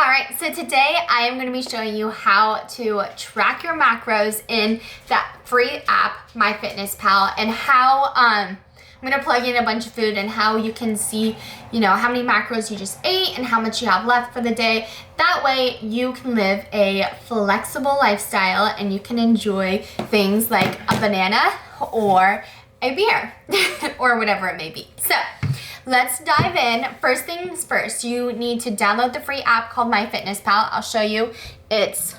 Alright, so today I am going to be showing you how to track your macros in that free app, MyFitnessPal, and how I'm going to plug in a bunch of food and how you can see, how many macros you just ate and how much you have left for the day. That way you can live a flexible lifestyle and you can enjoy things like a banana or a beer or whatever it may be. So let's dive in. First things first, you need to download the free app called MyFitnessPal. I'll show you. It's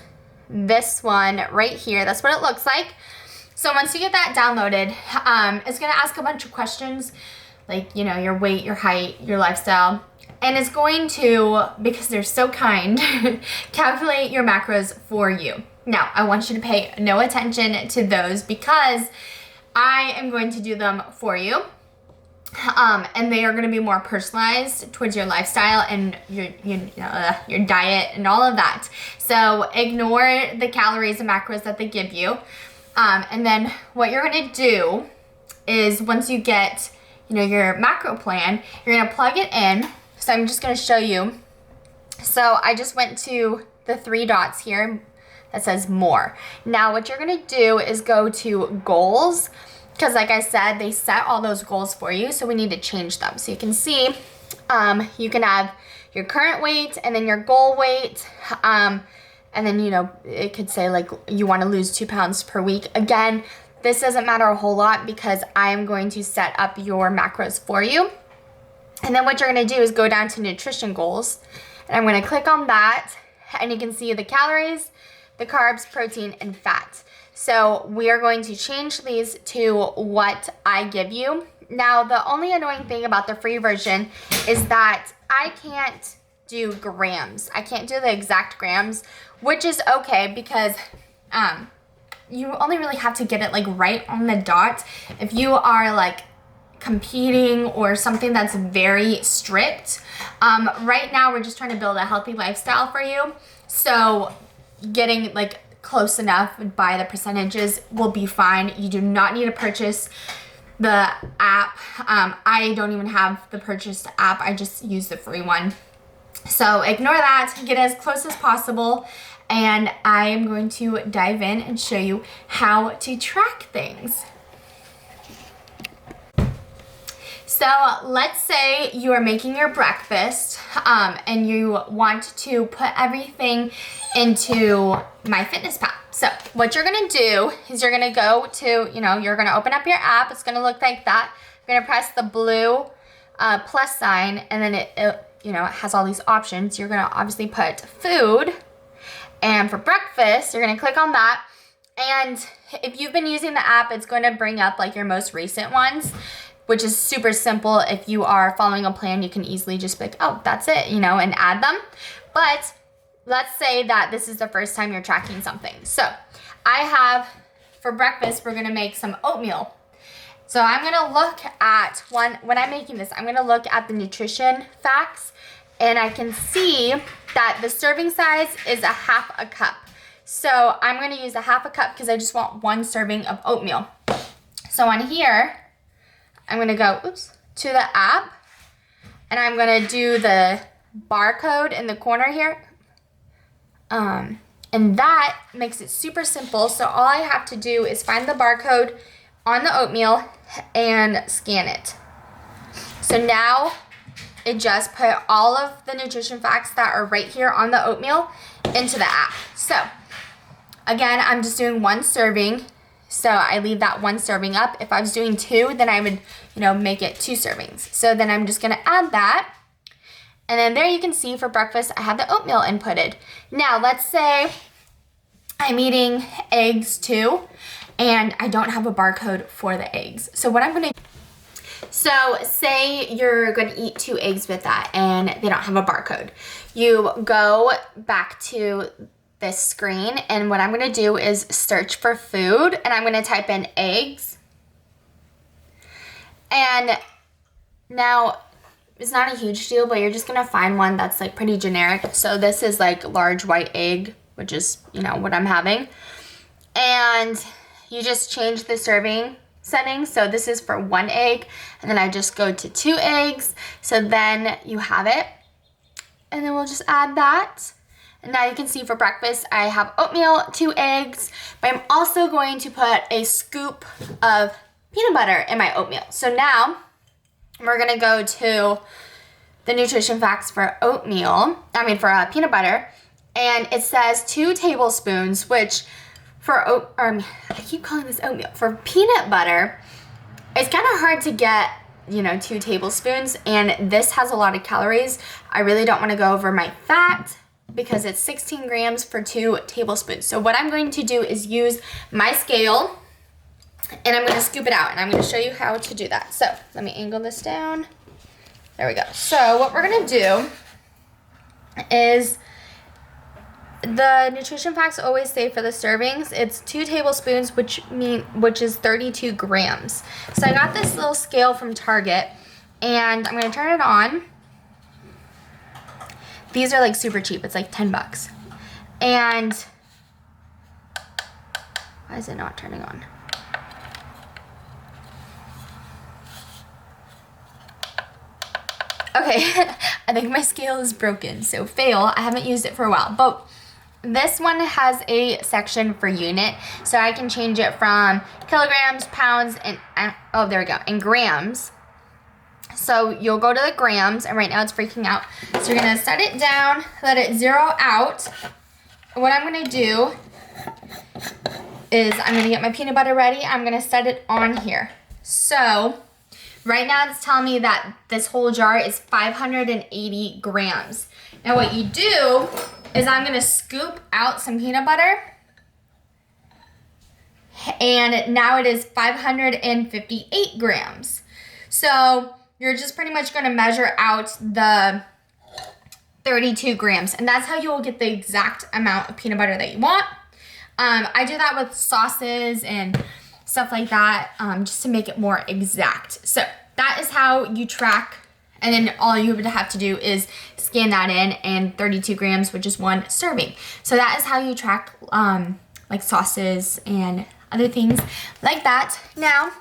this one right here. That's what it looks like. So once you get that downloaded, it's gonna ask a bunch of questions like, your weight, your height, your lifestyle. And it's going to, because they're so kind, calculate your macros for you. Now, I want you to pay no attention to those because I am going to do them for you. And they are going to be more personalized towards your lifestyle and your diet and all of that. So ignore the calories and macros that they give you. And then what you're going to do is once you get, your macro plan, you're going to plug it in. So I'm just going to show you. So I just went to the 3 dots here that says more. Now what you're going to do is go to goals. Because like I said, they set all those goals for you, so we need to change them. So you can see, you can have your current weight and then your goal weight. And then, it could say like you want to lose 2 pounds per week. Again, this doesn't matter a whole lot because I'm going to set up your macros for you. And then what you're going to do is go down to nutrition goals. And I'm going to click on that and you can see the calories, the carbs, protein, and fat. So we are going to change these to what I give you. Now, the only annoying thing about the free version is that I can't do grams. I can't do the exact grams, which is okay because you only really have to get it like right on the dot. If you are like competing or something that's very strict, right now we're just trying to build a healthy lifestyle for you. So getting like close enough by the percentages will be fine. You do not need to purchase the app. I don't even have the purchased app. I just use the free one. So ignore that, get as close as possible, and I am going to dive in and show you how to track things. So let's say you are making your breakfast and you want to put everything into MyFitnessPal. So what you're gonna do is you're gonna go to, you're gonna open up your app. It's gonna look like that. You're gonna press the blue plus sign and then it has all these options. You're gonna obviously put food, and for breakfast, you're gonna click on that. And if you've been using the app, it's going to bring up like your most recent ones, which is super simple. If you are following a plan, you can easily just be like, oh, that's it, and add them. But let's say that this is the first time you're tracking something. So I have, for breakfast, we're gonna make some oatmeal. So I'm gonna look at when I'm making this, I'm gonna look at the nutrition facts, and I can see that the serving size is a 1/2 cup. So I'm gonna use a 1/2 cup because I just want 1 serving of oatmeal. So on here, I'm gonna go, to the app, and I'm gonna do the barcode in the corner here. And that makes it super simple. So all I have to do is find the barcode on the oatmeal and scan it. So now it just put all of the nutrition facts that are right here on the oatmeal into the app. So again, I'm just doing 1 serving. So I leave that 1 serving up. If I was doing 2, then I would, make it 2 servings. So then I'm just gonna add that. And then there you can see for breakfast, I have the oatmeal inputted. Now let's say I'm eating eggs too, and I don't have a barcode for the eggs. So what I'm gonna So say you're gonna eat 2 eggs with that and they don't have a barcode. You go back to this screen, and what I'm gonna do is search for food, and I'm gonna type in eggs. And now it's not a huge deal, but you're just gonna find one that's like pretty generic. So this is like large white egg, which is, what I'm having. And you just change the serving settings. So this is for 1 egg, and then I just go to 2 eggs. So then you have it. and then we'll just add that. And now you can see for breakfast, I have oatmeal, 2 eggs, but I'm also going to put a scoop of peanut butter in my oatmeal. So now we're gonna go to the nutrition facts for for peanut butter. And it says 2 tablespoons, which for I keep calling this oatmeal. For peanut butter, it's kind of hard to get, 2 tablespoons, and this has a lot of calories. I really don't want to go over my fat because it's 16 grams for 2 tablespoons. So what I'm going to do is use my scale, and I'm going to scoop it out, and I'm going to show you how to do that. So let me angle this down. There we go. So what we're going to do is, the nutrition facts always say for the servings, it's 2 tablespoons, which is 32 grams. So I got this little scale from Target, and I'm gonna turn it on. These are like super cheap. It's like $10. And why is it not turning on? Okay, I think my scale is broken, so fail. I haven't used it for a while, but this one has a section for unit, so I can change it from kilograms, pounds, and oh, there we go, and grams. So you'll go to the grams, and right now it's freaking out. So you're gonna set it down, let it zero out. What I'm gonna do is I'm gonna get my peanut butter ready. I'm gonna set it on here. So right now it's telling me that this whole jar is 580 grams. Now what you do is I'm gonna scoop out some peanut butter, and now it is 558 grams. So you're just pretty much gonna measure out the 32 grams, and that's how you will get the exact amount of peanut butter that you want. I do that with sauces and stuff like that, just to make it more exact. So that is how you track. And then all you would have to do is scan that in, and 32 grams, which is 1 serving. So that is how you track like sauces and other things like that. Now,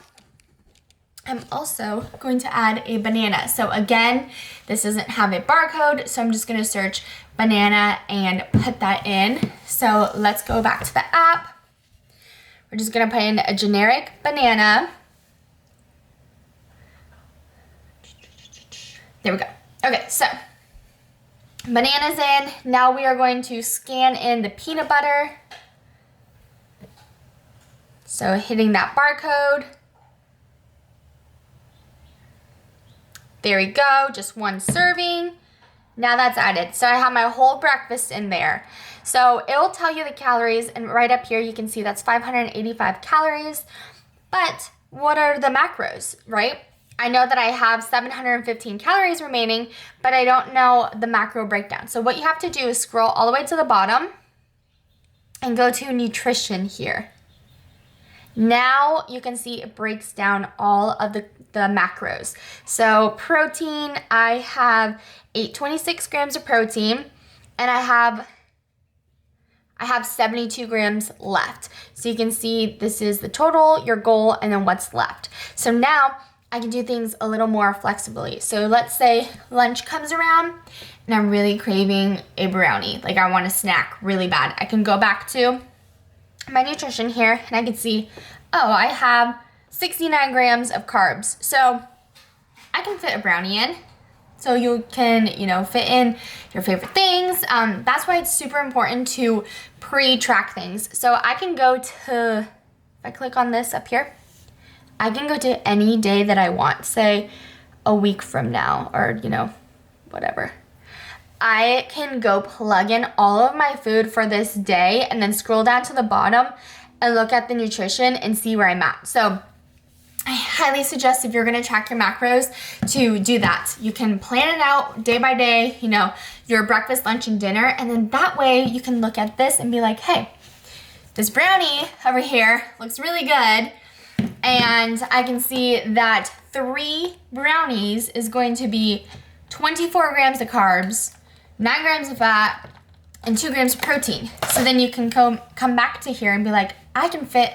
I'm also going to add a banana. So again, this doesn't have a barcode, so I'm just gonna search banana and put that in. So let's go back to the app. We're just gonna put in a generic banana. There we go. Okay, so banana's in. Now we are going to scan in the peanut butter. So hitting that barcode. There we go, just 1 serving. Now that's added. So I have my whole breakfast in there. So it'll tell you the calories, and right up here you can see that's 585 calories. But what are the macros, right? I know that I have 715 calories remaining, but I don't know the macro breakdown. So what you have to do is scroll all the way to the bottom and go to nutrition here. Now you can see it breaks down all of the macros. So protein, I have 826 grams of protein, and I have 72 grams left. So you can see this is the total, your goal, and then what's left. So now I can do things a little more flexibly. So let's say lunch comes around and I'm really craving a brownie. Like I want a snack really bad. I can go back to my nutrition here, and I can see, oh, I have 69 grams of carbs. So I can fit a brownie in. So you can, fit in your favorite things. That's why it's super important to pre-track things. So I can go to, if I click on this up here, I can go to any day that I want, say a week from now, or, whatever. I can go plug in all of my food for this day and then scroll down to the bottom and look at the nutrition and see where I'm at. So I highly suggest, if you're gonna track your macros, to do that. You can plan it out day by day, your breakfast, lunch, and dinner, and then that way you can look at this and be like, hey, this brownie over here looks really good, and I can see that 3 brownies is going to be 24 grams of carbs, 9 grams of fat, and 2 grams of protein. So then you can come back to here and be like, I can fit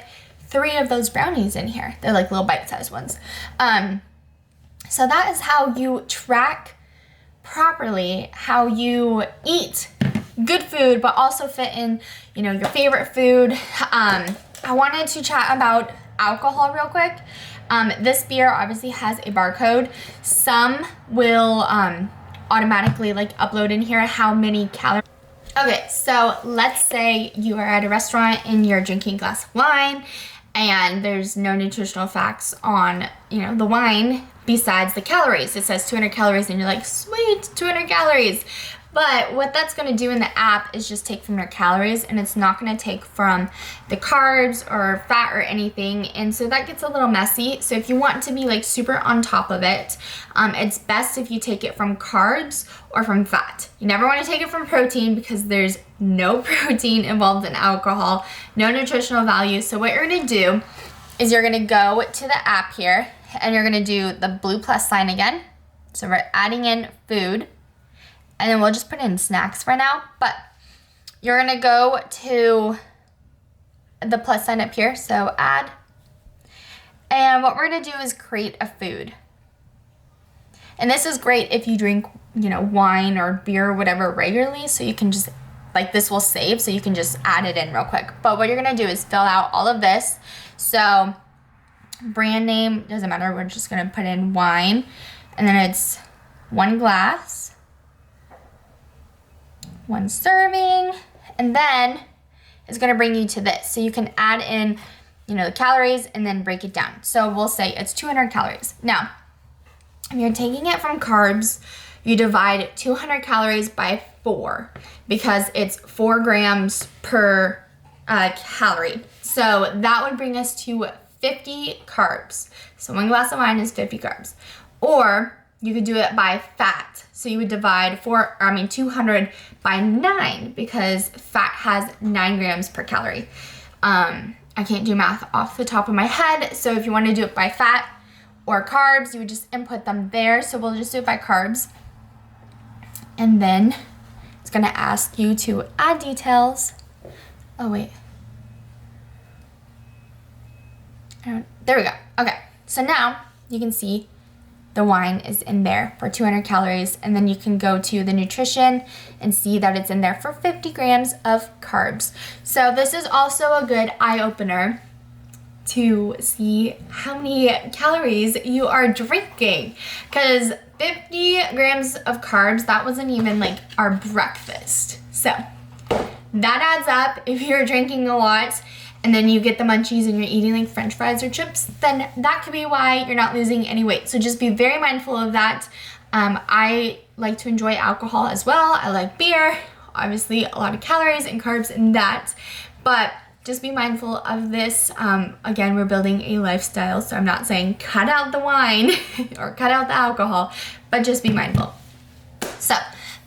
3 of those brownies in here. They're like little bite-sized ones. So that is how you track properly, how you eat good food, but also fit in, you know, your favorite food. I wanted to chat about alcohol real quick. This beer obviously has a barcode. Some will automatically like upload in here how many calories. Okay, so let's say you are at a restaurant and you're drinking a glass of wine and there's no nutritional facts on, you know, the wine besides the calories. It says 200 calories and you're like, sweet, 200 calories. But what that's going to do in the app is just take from your calories, and it's not going to take from the carbs or fat or anything. And so that gets a little messy. So if you want to be like super on top of it, it's best if you take it from carbs or from fat. You never want to take it from protein because there's no protein involved in alcohol, no nutritional value. So what you're going to do is you're going to go to the app here and you're going to do the blue plus sign again. So we're adding in food. And then we'll just put in snacks for now, but you're gonna go to the plus sign up here, so add. And what we're gonna do is create a food. And this is great if you drink, you know, wine or beer or whatever regularly, so you can just, like this will save, so you can just add it in real quick. But what you're gonna do is fill out all of this. So brand name, doesn't matter, we're just gonna put in wine, and then it's 1 glass. 1 serving, and then it's gonna bring you to this. So you can add in, you know, the calories and then break it down. So we'll say it's 200 calories. Now, if you're taking it from carbs, you divide 200 calories by 4 because it's 4 grams per calorie. So that would bring us to 50 carbs. So 1 glass of wine is 50 carbs. Or you could do it by fat. So you would divide 200 by 9 because fat has 9 grams per calorie. I can't do math off the top of my head. So if you want to do it by fat or carbs, you would just input them there. So we'll just do it by carbs. And then it's gonna ask you to add details. Oh wait. There we go. Okay, so now you can see the wine is in there for 200 calories, and then you can go to the nutrition and see that it's in there for 50 grams of carbs. So this is also a good eye-opener to see how many calories you are drinking, because 50 grams of carbs, that wasn't even like our breakfast. So that adds up. If you're drinking a lot and then you get the munchies and you're eating like french fries or chips, then that could be why you're not losing any weight. So just be very mindful of that. I like to enjoy alcohol as well. I like beer, obviously a lot of calories and carbs in that, but just be mindful of this. Again, we're building a lifestyle, so I'm not saying cut out the wine or cut out the alcohol, but just be mindful. So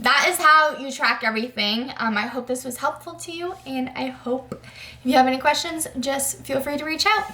that is how you track everything. I hope this was helpful to you, and I hope if you have any questions, just feel free to reach out.